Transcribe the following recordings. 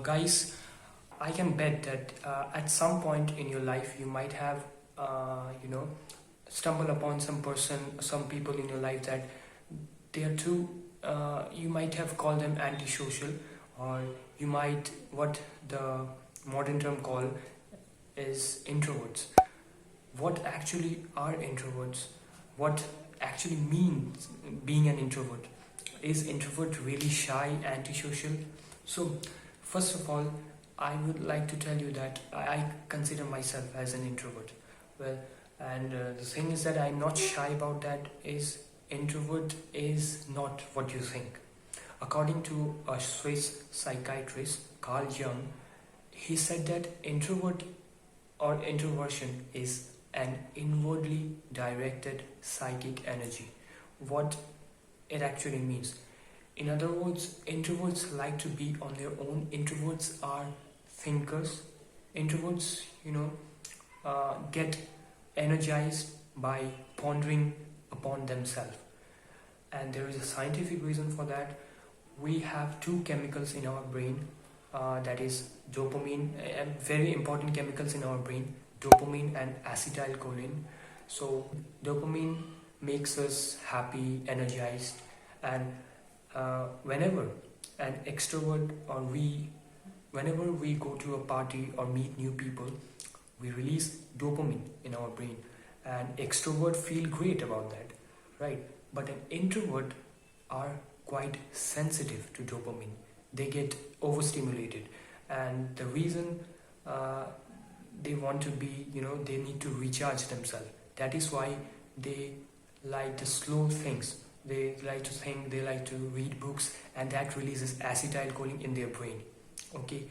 Guys, I can bet that at some point in your life you might have, you know, stumbled upon some person, some people in your life that they are too, you might have called them antisocial, or you might, what the modern term call is introverts. What actually are introverts? What actually means being an introvert? Is introvert really shy, antisocial? So, first of all, I would like to tell you that I consider myself as an introvert. Well, and the thing is that I'm not shy about that. Is introvert is not what you think. According to a Swiss psychiatrist, Carl Jung, he said that introvert or introversion is an inwardly directed psychic energy. What it actually means. In other words, introverts like to be on their own. Introverts are thinkers. Introverts, get energized by pondering upon themselves. And there is a scientific reason for that. We have two chemicals in our brain, that is dopamine, very important chemicals in our brain, dopamine and acetylcholine. So, dopamine makes us happy, energized, and whenever an extrovert or whenever we go to a party or meet new people, we release dopamine in our brain, and extrovert feel great about that, right? But an introvert are quite sensitive to dopamine. They get overstimulated, and the reason they want to be, they need to recharge themselves. That is why they like the slow things. They like to think, they like to read books, and that releases acetylcholine in their brain. Okay,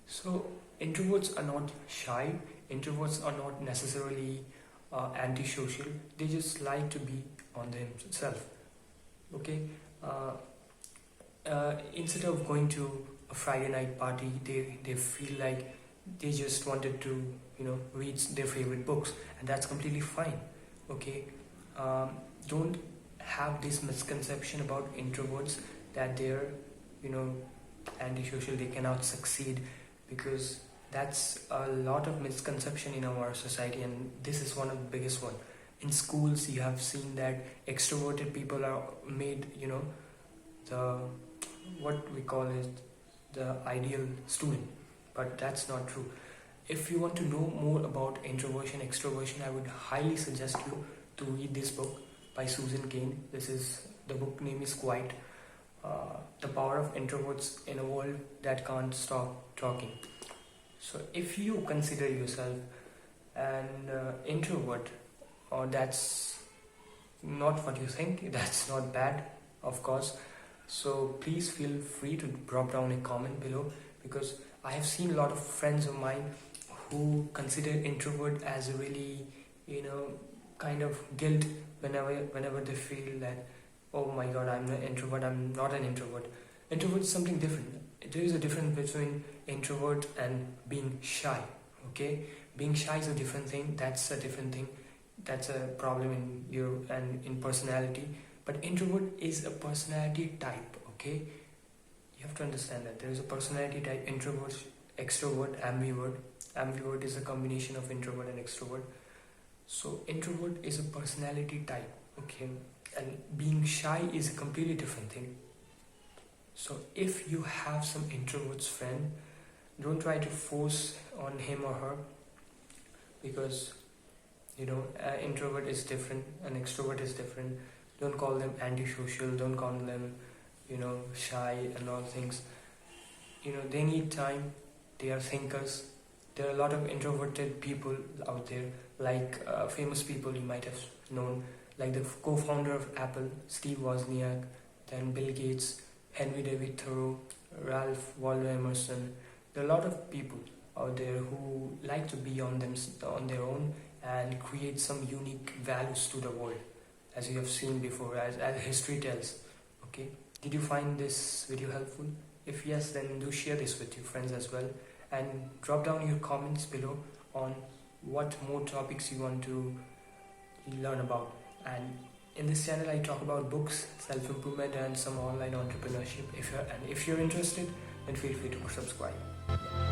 so introverts are not shy, introverts are not necessarily antisocial, they just like to be on themselves. Okay, instead of going to a Friday night party, they feel like they just wanted to, read their favorite books, and that's completely fine. Okay, don't have this misconception about introverts that they're, antisocial, they cannot succeed, because that's a lot of misconception in our society, and this is one of the biggest one. In schools, you have seen that extroverted people are made, the what we call it, the ideal student, but that's not true. If you want to know more about introversion, extroversion, I would highly suggest you to read this book by Susan Cain. The book name is Quiet, The Power of Introverts in a World That Can't Stop Talking. So if you consider yourself an introvert, or that's not what you think, that's not bad, of course. So please feel free to drop down a comment below, because I have seen a lot of friends of mine who consider introvert as a really, kind of guilt whenever they feel that, oh my god, I'm an introvert, I'm not an introvert. Introvert is something different. There is a difference between introvert and being shy. Okay, being shy is a different thing. That's a different thing. That's a problem in you and in personality. But introvert is a personality type. Okay, you have to understand that there is a personality type: introvert, extrovert, ambivert. Ambivert is a combination of introvert and extrovert. So introvert is a personality type. Okay, and being shy is a completely different thing. So if you have some introverts friend, don't try to force on him or her, because an introvert is different, an extrovert is different. Don't call them antisocial, don't call them shy and all things. They need time, they are thinkers. There are a lot of introverted people out there, like famous people you might have known, like the co-founder of Apple, Steve Wozniak, then Bill Gates, Henry David Thoreau, Ralph Waldo Emerson. There are a lot of people out there who like to be on their own and create some unique values to the world, as you have seen before, as history tells. Okay, did you find this video helpful? If yes, then do share this with your friends as well, and drop down your comments below on what more topics you want to learn about. And in this channel I talk about books, self-improvement, and some online entrepreneurship. If you're interested, then feel free to subscribe.